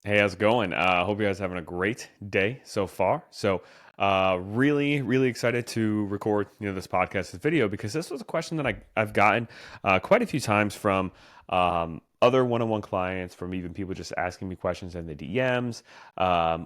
Hey, how's it going? Hope you guys having a great day so far. Really excited to record, this podcast, this video, because this was a question that I've gotten quite a few times from other one-on-one clients, from even people just asking me questions in the DMs,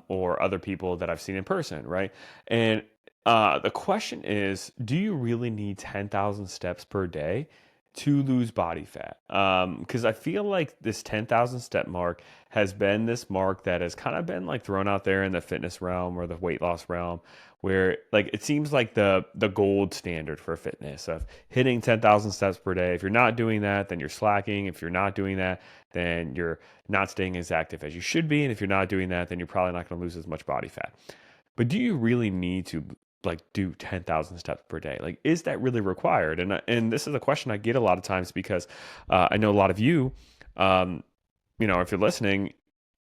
or other people that I've seen in person, right? And the question is, do you really need 10,000 steps per day to lose body fat? Because I feel like this 10,000 step mark has been this mark that has kind of been like thrown out there in the fitness realm or the weight loss realm, where like it seems like the gold standard for fitness of hitting 10,000 steps per day. If you're not doing that, then you're slacking. If you're not doing that, then you're not staying as active as you should be. And if you're not doing that, then you're probably not going to lose as much body fat. But do you really need to like do 10,000 steps per day? Like, is that really required? And this is a question I get a lot of times because I know a lot of you, um, if you're listening,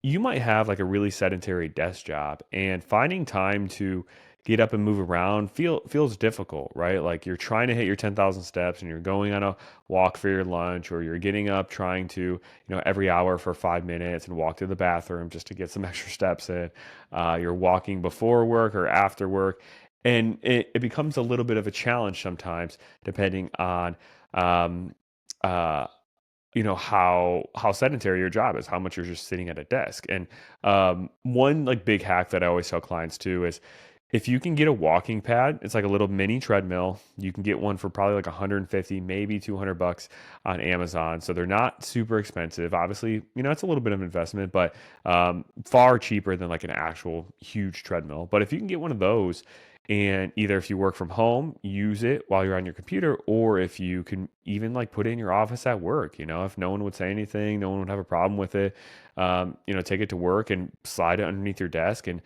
you might have like a really sedentary desk job, and finding time to get up and move around feels difficult, right? Like you're trying to hit your 10,000 steps and you're going on a walk for your lunch, or you're getting up trying to, every hour for 5 minutes and walk to the bathroom just to get some extra steps in. You're walking before work or after work. And it becomes a little bit of a challenge sometimes, depending on um, uh, how sedentary your job is, how much you're just sitting at a desk. And one like big hack that I always tell clients too is, if you can get a walking pad, it's like a little mini treadmill. You can get one for probably like 150, maybe $200 on Amazon. So they're not super expensive. Obviously, it's a little bit of investment, but far cheaper than like an actual huge treadmill. But if you can get one of those, and either if you work from home, use it while you're on your computer, or if you can even like put it in your office at work, if no one would say anything, no one would have a problem with it, take it to work and slide it underneath your desk, and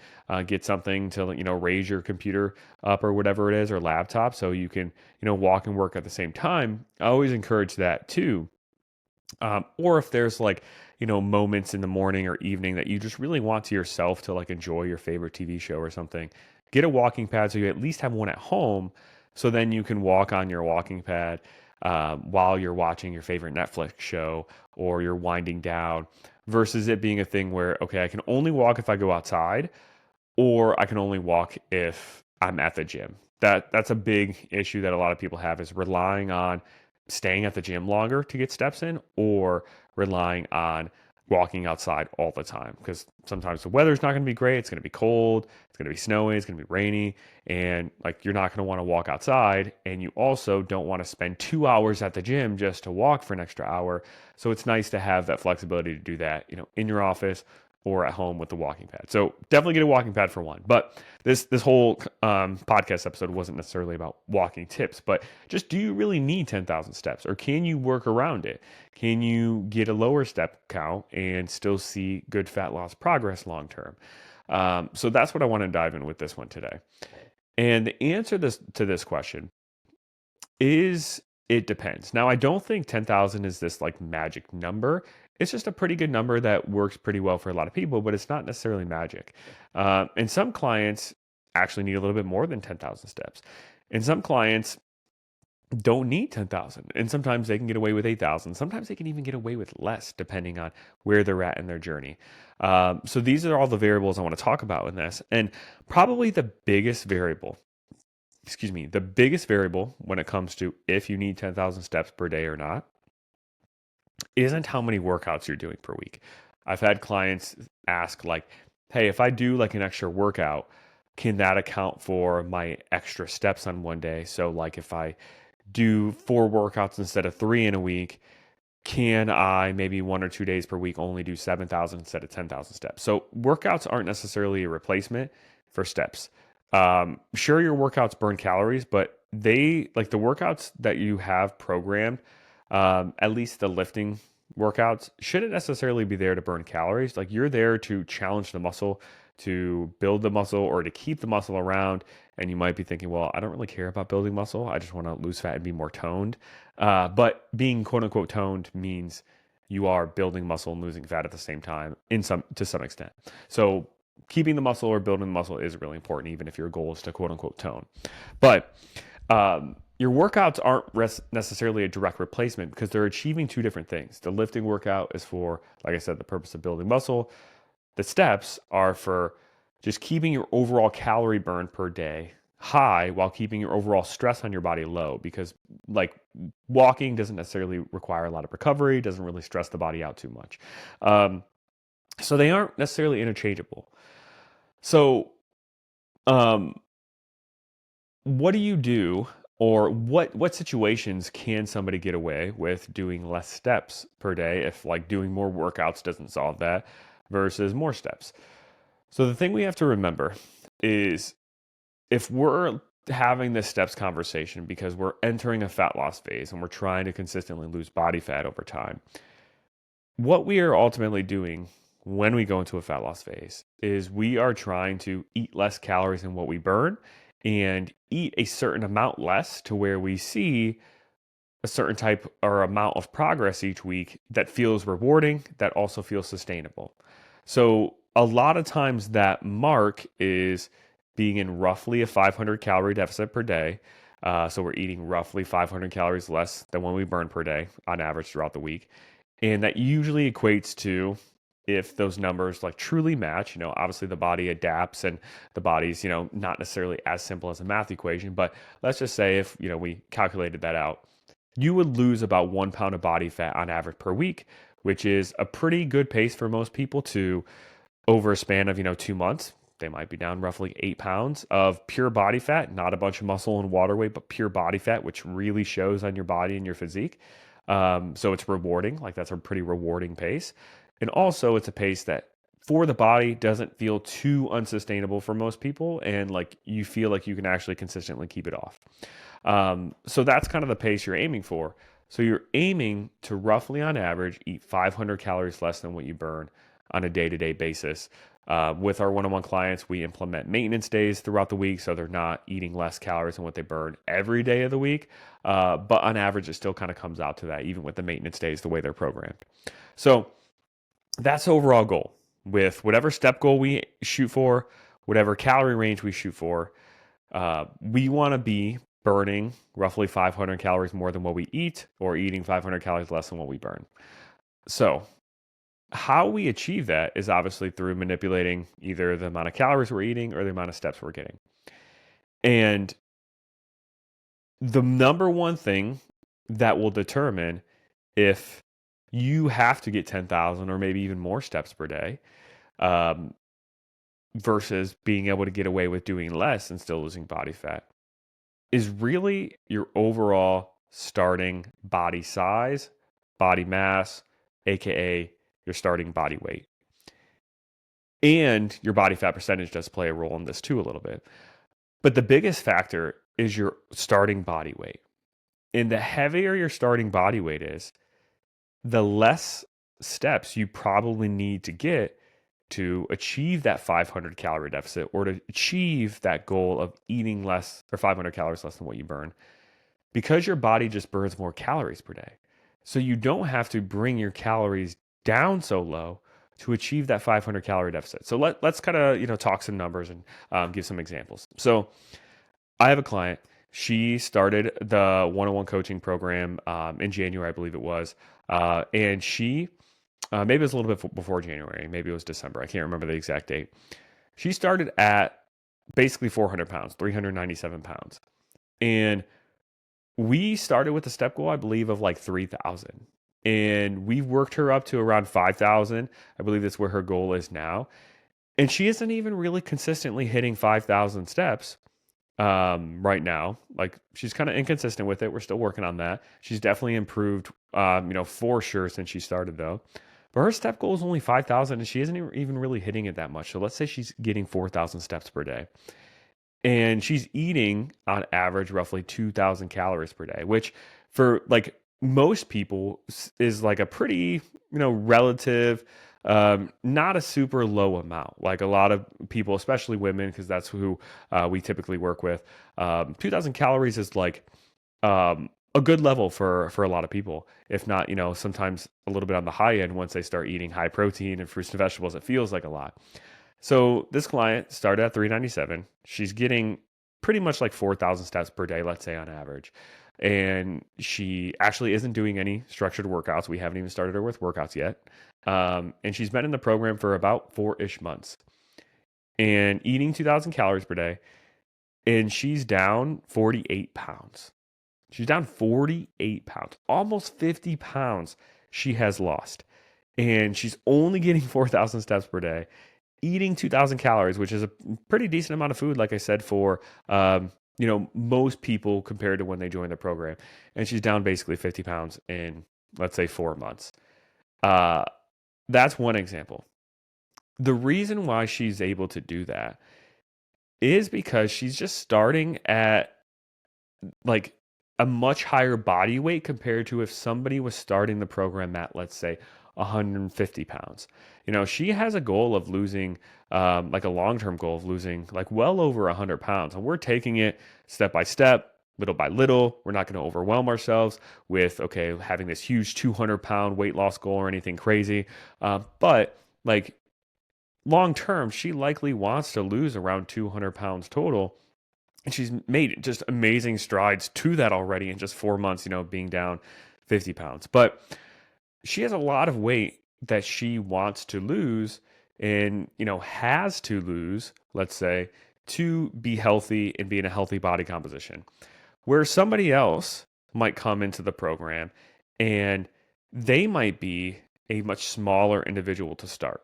get something to, raise your computer up or whatever it is, or laptop, so you can, walk and work at the same time. I always encourage that too. Or if there's like, moments in the morning or evening that you just really want to yourself to like enjoy your favorite TV show or something, get a walking pad so you at least have one at home. So then you can walk on your walking pad while you're watching your favorite Netflix show, or you're winding down, versus it being a thing where, okay, I can only walk if I go outside, or I can only walk if I'm at the gym. That's a big issue that a lot of people have, is relying on staying at the gym longer to get steps in, or relying on walking outside all the time, because sometimes the weather's not going to be great. It's going to be cold, it's going to be snowy, it's going to be rainy, and like you're not going to want to walk outside, and you also don't want to spend 2 hours at the gym just to walk for an extra hour. So it's nice to have that flexibility to do that, in your office or at home with the walking pad. So definitely get a walking pad for one. But this whole podcast episode wasn't necessarily about walking tips, but just, do you really need 10,000 steps, or can you work around it? Can you get a lower step count and still see good fat loss progress long term? So that's what I want to dive in with this one today. And the answer to this question is, it depends. Now, I don't think 10,000 is this like magic number. It's just a pretty good number that works pretty well for a lot of people, but it's not necessarily magic. And some clients actually need a little bit more than 10,000 steps. And some clients don't need 10,000. And sometimes they can get away with 8,000. Sometimes they can even get away with less, depending on where they're at in their journey. So these are all the variables I want to talk about in this. And probably the biggest variable, the biggest variable when it comes to if you need 10,000 steps per day or not, isn't how many workouts you're doing per week. I've had clients ask, like, hey, if I do like an extra workout, can that account for my extra steps on one day? So like if I do 4 workouts instead of 3 in a week, can I maybe 1 or 2 days per week only do 7,000 instead of 10,000 steps? So workouts aren't necessarily a replacement for steps. Sure, your workouts burn calories, but they, like the workouts that you have programmed, at least the lifting workouts, shouldn't necessarily be there to burn calories. Like, you're there to challenge the muscle, to build the muscle, or to keep the muscle around. And you might be thinking, well, I don't really care about building muscle. I just want to lose fat and be more toned. But being quote unquote toned means you are building muscle and losing fat at the same time, to some extent. So keeping the muscle or building the muscle is really important, even if your goal is to quote unquote tone. But your workouts aren't necessarily a direct replacement, because they're achieving two different things. The lifting workout is for, like I said, the purpose of building muscle. The steps are for just keeping your overall calorie burn per day high while keeping your overall stress on your body low, because like walking doesn't necessarily require a lot of recovery, doesn't really stress the body out too much. So they aren't necessarily interchangeable. So um, what do you do, or what situations can somebody get away with doing less steps per day if like doing more workouts doesn't solve that versus more steps? So the thing we have to remember is, if we're having this steps conversation because we're entering a fat loss phase and we're trying to consistently lose body fat over time, what we are ultimately doing when we go into a fat loss phase is we are trying to eat less calories than what we burn and eat a certain amount less to where we see a certain type or amount of progress each week that feels rewarding, that also feels sustainable. So a lot of times that mark is being in roughly a 500 calorie deficit per day. So we're eating roughly 500 calories less than when we burn per day on average throughout the week. And that usually equates to, if those numbers like truly match, obviously the body adapts and the body's, not necessarily as simple as a math equation, but let's just say if, we calculated that out, you would lose about 1 pound of body fat on average per week, which is a pretty good pace for most people to, over a span of, 2 months, they might be down roughly 8 pounds of pure body fat, not a bunch of muscle and water weight, but pure body fat, which really shows on your body and your physique. So it's rewarding, like that's a pretty rewarding pace. And also it's a pace that for the body doesn't feel too unsustainable for most people. And like you feel like you can actually consistently keep it off. So that's kind of the pace you're aiming for. So you're aiming to roughly on average eat 500 calories less than what you burn on a day-to-day basis. With our one-on-one clients, we implement maintenance days throughout the week, so they're not eating less calories than what they burn every day of the week. But on average, it still kind of comes out to that, even with the maintenance days, the way they're programmed. So that's the overall goal. With whatever step goal we shoot for, whatever calorie range we shoot for, we want to be burning roughly 500 calories more than what we eat, or eating 500 calories less than what we burn. So how we achieve that is obviously through manipulating either the amount of calories we're eating or the amount of steps we're getting. And the number one thing that will determine if you have to get 10,000 or maybe even more steps per day, um, versus being able to get away with doing less and still losing body fat, is really your overall starting body size, body mass, aka your starting body weight. And your body fat percentage does play a role in this too a little bit. But the biggest factor is your starting body weight. And the heavier your starting body weight is, the less steps you probably need to get to achieve that 500 calorie deficit, or to achieve that goal of eating less or 500 calories less than what you burn, because your body just burns more calories per day. So you don't have to bring your calories down so low to achieve that 500 calorie deficit. So let's kind of talk some numbers and give some examples. So I have a client. She started the one-on-one coaching program in January, I believe it was, and she maybe it was a little bit before January, maybe it was December. I can't remember the exact date. She started at basically 400 pounds, 397 pounds, and we started with a step goal, I believe, of like 3,000. And we've worked her up to around 5,000. I believe that's where her goal is now. And she isn't even really consistently hitting 5,000 steps right now. Like, she's kind of inconsistent with it. We're still working on that. She's definitely improved, for sure since she started though. But her step goal is only 5,000 and she isn't even really hitting it that much. So let's say she's getting 4,000 steps per day. And she's eating on average roughly 2,000 calories per day, which for like most people is like a pretty, relative, not a super low amount. Like a lot of people, especially women, because that's who we typically work with, 2,000 calories is like a good level for a lot of people. If not, sometimes a little bit on the high end once they start eating high protein and fruits and vegetables, it feels like a lot. So this client started at 397. She's getting pretty much like 4,000 steps per day, let's say on average. And she actually isn't doing any structured workouts. We haven't even started her with workouts yet. And she's been in the program for about 4-ish months and eating 2,000 calories per day. And she's down 48 pounds. She's down 48 pounds, almost 50 pounds she has lost. And she's only getting 4,000 steps per day, eating 2,000 calories, which is a pretty decent amount of food, like I said, for most people compared to when they joined the program. And she's down basically 50 pounds in, let's say, 4 months. Uh, that's one example. The reason why she's able to do that is because she's just starting at like a much higher body weight compared to if somebody was starting the program at, let's say, 150 pounds. She has a goal of losing, like a long term goal of losing like well over 100 pounds. And we're taking it step by step, little by little. We're not going to overwhelm ourselves with, okay, having this huge 200-pound weight loss goal or anything crazy. But like long term, she likely wants to lose around 200 pounds total. And she's made just amazing strides to that already in just 4 months, being down 50 pounds. But she has a lot of weight that she wants to lose and, has to lose, let's say, to be healthy and be in a healthy body composition. Where somebody else might come into the program and they might be a much smaller individual to start.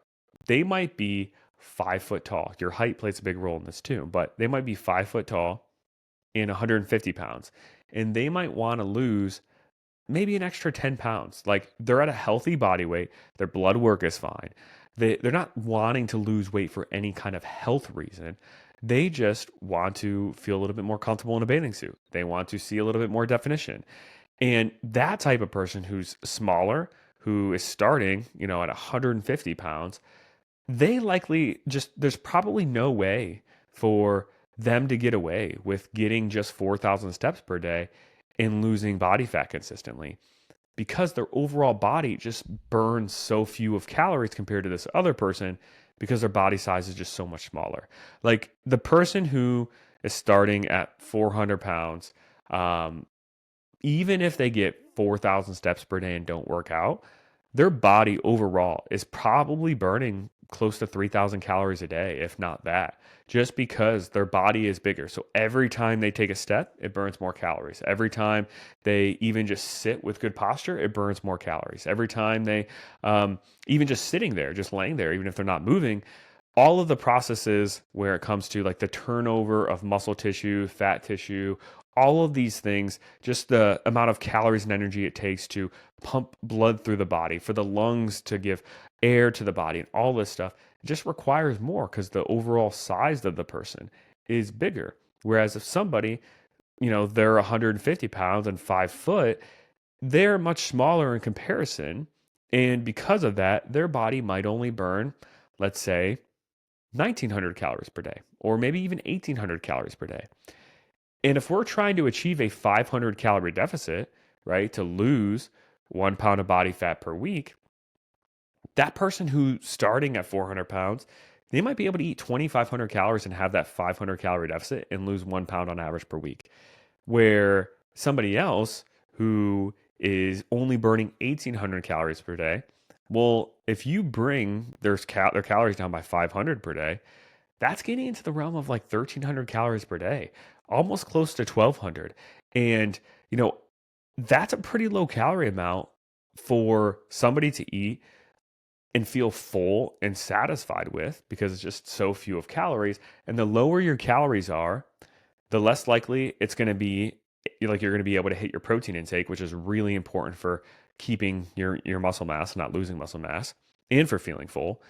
They might be 5 foot tall. Your height plays a big role in this too, but they might be 5 foot tall and 150 pounds. And they might want to lose maybe an extra 10 pounds. Like they're at a healthy body weight, their blood work is fine. They're not wanting to lose weight for any kind of health reason. They just want to feel a little bit more comfortable in a bathing suit. They want to see a little bit more definition. And that type of person who's smaller, who is starting, at 150 pounds, they likely there's probably no way for them to get away with getting just 4,000 steps per day and losing body fat consistently because their overall body just burns so few of calories compared to this other person because their body size is just so much smaller. Like the person who is starting at 400 pounds, even if they get 4,000 steps per day and don't work out, their body overall is probably burning close to 3,000 calories a day, if not that, just because their body is bigger. So every time they take a step, it burns more calories. Every time they even just sit with good posture, it burns more calories. Every time they, even just sitting there, just laying there, even if they're not moving, all of the processes where it comes to like the turnover of muscle tissue, fat tissue, all of these things, just the amount of calories and energy it takes to pump blood through the body, for the lungs to give air to the body, and all this stuff, it just requires more because the overall size of the person is bigger. Whereas if somebody, they're 150 pounds and 5 foot, they're much smaller in comparison. And because of that, their body might only burn, let's say, 1,900 calories per day, or maybe even 1,800 calories per day. And if we're trying to achieve a 500 calorie deficit, right, to lose 1 pound of body fat per week, that person who's starting at 400 pounds, they might be able to eat 2,500 calories and have that 500 calorie deficit and lose 1 pound on average per week. Where somebody else who is only burning 1,800 calories per day, well, if you bring their calories down by 500 per day, that's getting into the realm of like 1,300 calories per day, almost close to 1,200. And, that's a pretty low calorie amount for somebody to eat and feel full and satisfied with because it's just so few of calories. And the lower your calories are, the less likely it's going to be like you're going to be able to hit your protein intake, which is really important for keeping your muscle mass, not losing muscle mass, and for feeling full.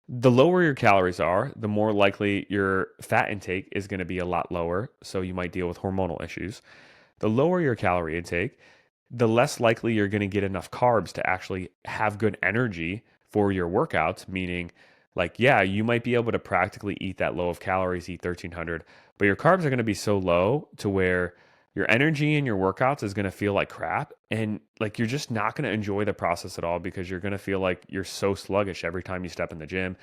The lower your calories are, the more likely your fat intake is going to be a lot lower. So you might deal with hormonal issues. The lower your calorie intake, the less likely you're going to get enough carbs to actually have good energy for your workouts, meaning like, yeah, you might be able to practically eat that low of calories, eat 1,300, but your carbs are going to be so low to where your energy in your workouts is going to feel like crap. And like, you're just not going to enjoy the process at all because you're going to feel like you're so sluggish every time you step in the gym.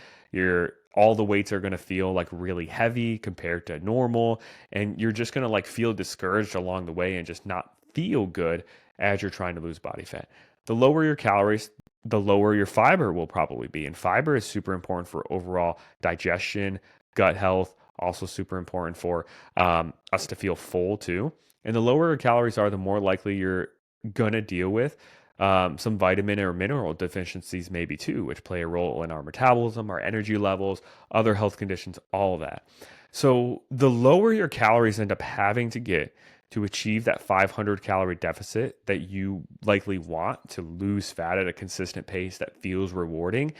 All the weights are going to feel like really heavy compared to normal. And you're just going to like feel discouraged along the way and just not feel good as you're trying to lose body fat. The lower your calories, the lower your fiber will probably be. And fiber is super important for overall digestion, gut health, also super important for us to feel full too. And the lower your calories are, the more likely you're going to deal with some vitamin or mineral deficiencies, maybe too, which play a role in our metabolism, our energy levels, other health conditions, all of that. So the lower your calories end up having to get to achieve that 500 calorie deficit that you likely want to lose fat at a consistent pace that feels rewarding,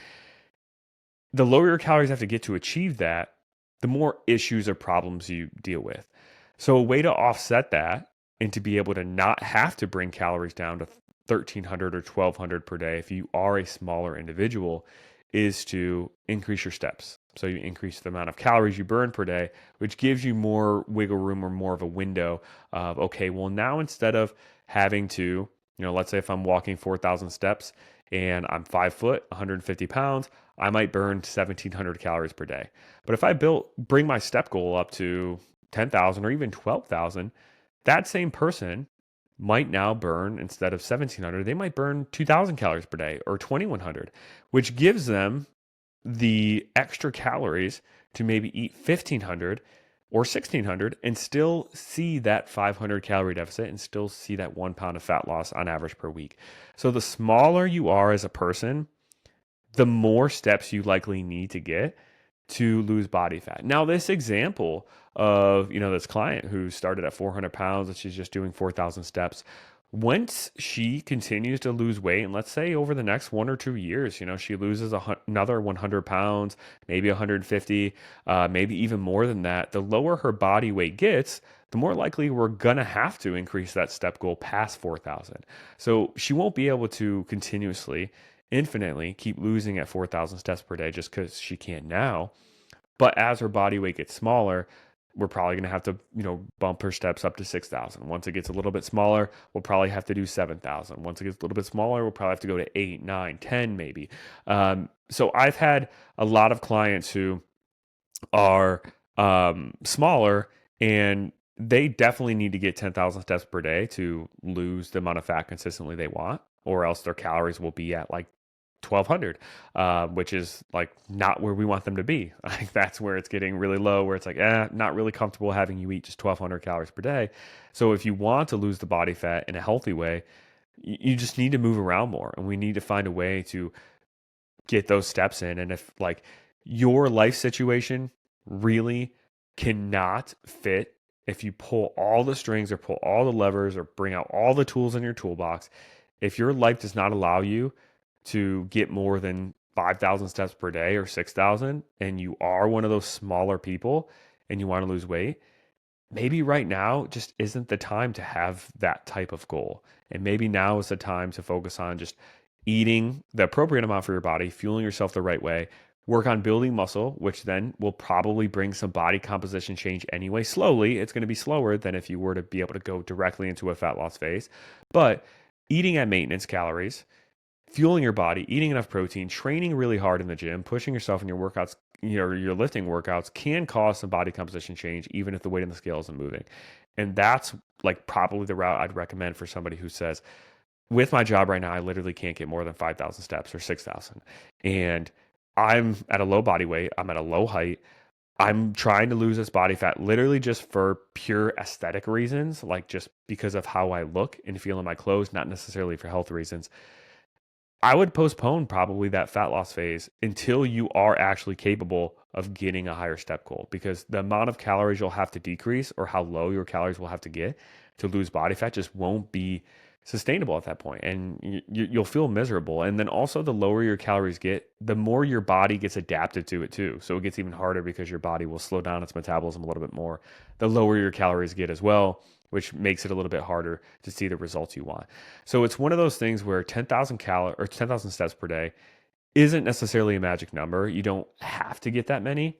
the lower your calories have to get to achieve that, the more issues or problems you deal with. So, a way to offset that and to be able to not have to bring calories down to 1300 or 1200 per day if you are a smaller individual is to increase your steps. So, you increase the amount of calories you burn per day, which gives you more wiggle room or more of a window of, okay, well, now instead of having to, let's say if I'm walking 4,000 steps and I'm 5 foot, 150 pounds, I might burn 1,700 calories per day. But if I bring my step goal up to 10,000 or even 12,000, that same person might now burn, instead of 1,700, they might burn 2,000 calories per day or 2,100, which gives them the extra calories to maybe eat 1,500 or 1,600 and still see that 500 calorie deficit and still see that 1 pound of fat loss on average per week. So the smaller you are as a person, the more steps you likely need to get to lose body fat. Now, this example of, this client who started at 400 pounds and she's just doing 4,000 steps, once she continues to lose weight, and let's say over the next 1 or 2 years, she loses another 100 pounds, maybe 150, maybe even more than that, the lower her body weight gets, the more likely we're going to have to increase that step goal past 4,000. So she won't be able to continuously, infinitely keep losing at 4,000 steps per day just because she can now. But as her body weight gets smaller, we're probably going to have to, bump her steps up to 6,000. Once it gets a little bit smaller, we'll probably have to do 7,000. Once it gets a little bit smaller, we'll probably have to go to 8, 9, 10 maybe. So I've had a lot of clients who are smaller, and they definitely need to get 10,000 steps per day to lose the amount of fat consistently they want, or else their calories will be at like 1,200, which is like not where we want them to be. Like that's where it's getting really low, where it's like, not really comfortable having you eat just 1,200 calories per day. So if you want to lose the body fat in a healthy way, you just need to move around more, and we need to find a way to get those steps in. And if like your life situation really cannot fit, if you pull all the strings or pull all the levers or bring out all the tools in your toolbox, if your life does not allow you to get more than 5,000 steps per day or 6,000, and you are one of those smaller people and you want to lose weight, maybe right now just isn't the time to have that type of goal. And maybe now is the time to focus on just eating the appropriate amount for your body, fueling yourself the right way, work on building muscle, which then will probably bring some body composition change anyway. Slowly, it's going to be slower than if you were to be able to go directly into a fat loss phase. But eating at maintenance calories, fueling your body, eating enough protein, training really hard in the gym, pushing yourself in your workouts, your lifting workouts can cause some body composition change, even if the weight on the scale isn't moving. And that's like probably the route I'd recommend for somebody who says, with my job right now, I literally can't get more than 5,000 steps or 6,000. And I'm at a low body weight. I'm at a low height. I'm trying to lose this body fat literally just for pure aesthetic reasons, like just because of how I look and feel in my clothes, not necessarily for health reasons. I would postpone probably that fat loss phase until you are actually capable of getting a higher step goal, because the amount of calories you'll have to decrease or how low your calories will have to get to lose body fat just won't be sustainable at that point, and you'll feel miserable. And then also, the lower your calories get, the more your body gets adapted to it too. So it gets even harder because your body will slow down its metabolism a little bit more the lower your calories get as well, which makes it a little bit harder to see the results you want. So it's one of those things where 10,000 steps per day isn't necessarily a magic number. You don't have to get that many,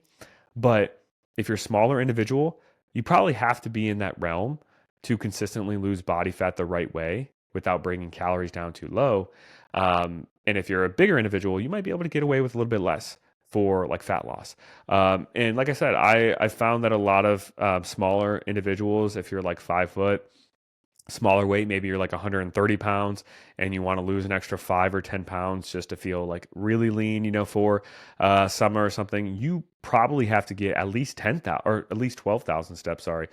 but if you're a smaller individual, you probably have to be in that realm to consistently lose body fat the right way without bringing calories down too low. And if you're a bigger individual, you might be able to get away with a little bit less for like fat loss. And like I said, I found that a lot of smaller individuals, if you're like 5 foot, smaller weight, maybe you're like 130 pounds and you want to lose an extra 5 or 10 pounds just to feel like really lean, for summer or something, you probably have to get at least 10,000 or at least 12,000 steps, sorry,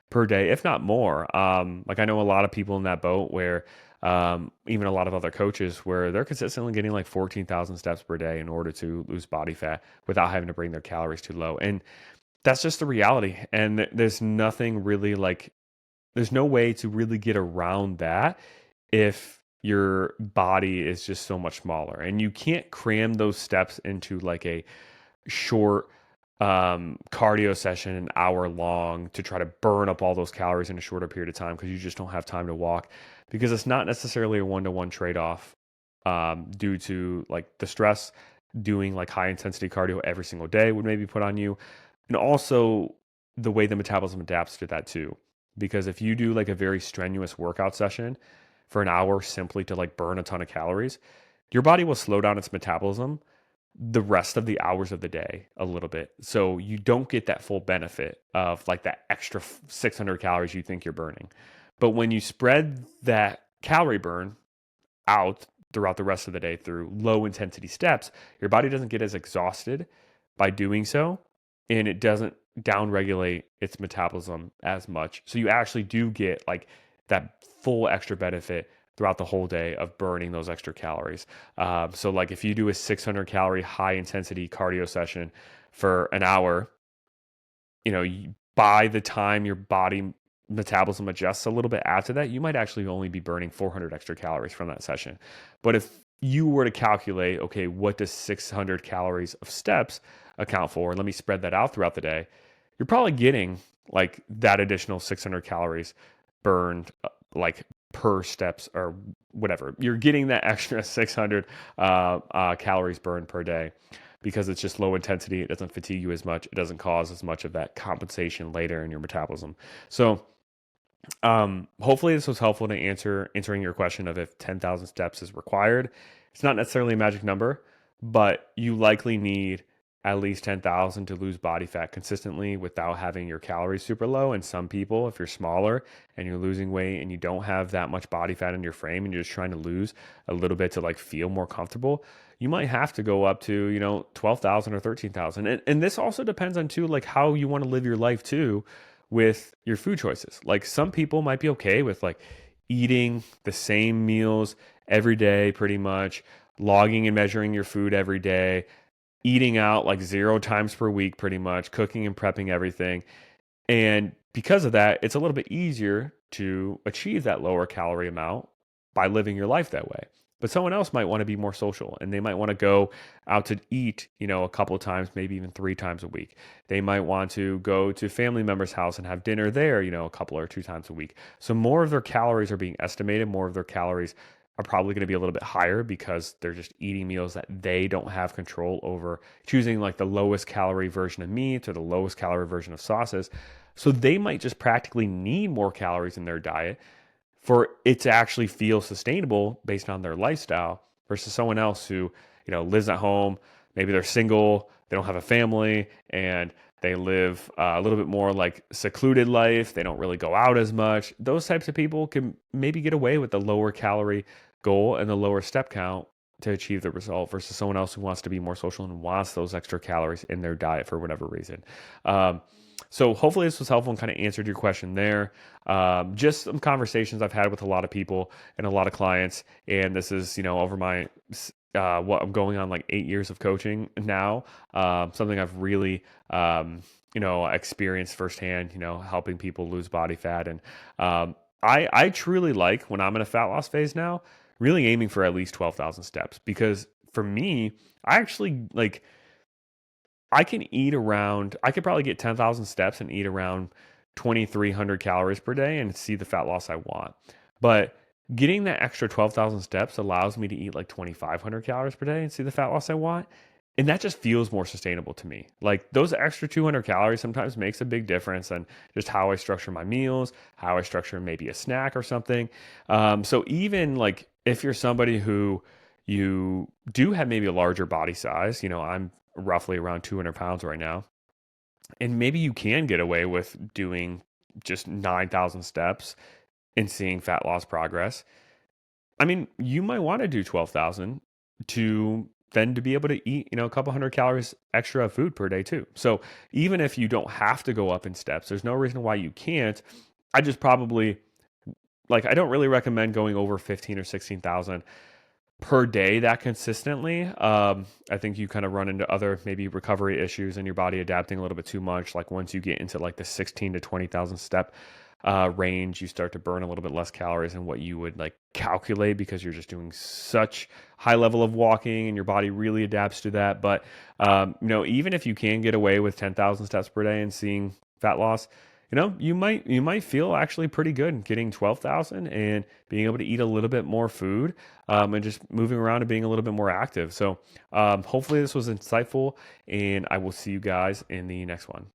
per day, if not more. Like I know a lot of people in that boat where even a lot of other coaches where they're consistently getting like 14,000 steps per day in order to lose body fat without having to bring their calories too low. And that's just the reality. And there's nothing really like, there's no way to really get around that if your body is just so much smaller and you can't cram those steps into like a short cardio session, an hour long, to try to burn up all those calories in a shorter period of time because you just don't have time to walk, because it's not necessarily a one-to-one trade-off due to like the stress doing like high intensity cardio every single day would maybe put on you, and also the way the metabolism adapts to that too. Because if you do like a very strenuous workout session for an hour simply to like burn a ton of calories, your body will slow down its metabolism the rest of the hours of the day a little bit. So you don't get that full benefit of like that extra 600 calories you think you're burning. But when you spread that calorie burn out throughout the rest of the day through low intensity steps, your body doesn't get as exhausted by doing so, and it doesn't downregulate its metabolism as much. So you actually do get like that full extra benefit throughout the whole day of burning those extra calories. So like if you do a 600 calorie high intensity cardio session for an hour, by the time your body metabolism adjusts a little bit after that, you might actually only be burning 400 extra calories from that session. But if you were to calculate, okay, what does 600 calories of steps account for? And let me spread that out throughout the day. You're probably getting like that additional 600 calories burned like per steps or whatever. You're getting that extra 600 calories burned per day because it's just low intensity. It doesn't fatigue you as much. It doesn't cause as much of that compensation later in your metabolism. So hopefully this was helpful to answering your question of if 10,000 steps is required. It's not necessarily a magic number, but you likely need at least 10,000 to lose body fat consistently without having your calories super low. And some people, if you're smaller and you're losing weight and you don't have that much body fat in your frame and you're just trying to lose a little bit to like feel more comfortable, you might have to go up to, 12,000 or 13,000. And this also depends on too, like how you want to live your life too with your food choices. Like some people might be okay with like eating the same meals every day, pretty much, logging and measuring your food every day, eating out like 0 times per week, pretty much, cooking and prepping everything. And because of that, it's a little bit easier to achieve that lower calorie amount by living your life that way. But someone else might want to be more social and they might want to go out to eat, a couple of times, maybe even 3 times a week. They might want to go to family members' house and have dinner there, a couple or 2 times a week. So more of their calories are being estimated, more of their calories are probably going to be a little bit higher because they're just eating meals that they don't have control over, choosing like the lowest calorie version of meat or the lowest calorie version of sauces. So they might just practically need more calories in their diet for it to actually feel sustainable based on their lifestyle versus someone else who, lives at home. Maybe they're single, they don't have a family, and they live a little bit more like secluded life. They don't really go out as much. Those types of people can maybe get away with the lower calorie goal and the lower step count to achieve the result versus someone else who wants to be more social and wants those extra calories in their diet for whatever reason. So hopefully this was helpful and kind of answered your question there. Just some conversations I've had with a lot of people and a lot of clients, and this is over my what I'm going on like 8 years of coaching now. Something I've really experienced firsthand. Helping people lose body fat, and I truly like when I'm in a fat loss phase now, really aiming for at least 12,000 steps because for me, I actually like. I could probably get 10,000 steps and eat around 2,300 calories per day and see the fat loss I want. But getting that extra 12,000 steps allows me to eat like 2,500 calories per day and see the fat loss I want. And that just feels more sustainable to me. Like those extra 200 calories sometimes makes a big difference in just how I structure my meals, how I structure maybe a snack or something. So even like if you're somebody who you do have maybe a larger body size, I'm roughly around 200 pounds right now. And maybe you can get away with doing just 9,000 steps and seeing fat loss progress, I mean, you might want to do 12,000 to then to be able to eat, a couple hundred calories extra of food per day too. So even if you don't have to go up in steps, there's no reason why you can't. I just probably I don't really recommend going over 15 or 16,000 per day that consistently. I think you kind of run into other maybe recovery issues and your body adapting a little bit too much. Like once you get into like the 16 to 20,000 step range, you start to burn a little bit less calories than what you would like calculate because you're just doing such high level of walking and your body really adapts to that. But even if you can get away with 10,000 steps per day and seeing fat loss, you might feel actually pretty good getting 12,000 and being able to eat a little bit more food, and just moving around and being a little bit more active. So hopefully this was insightful, and I will see you guys in the next one.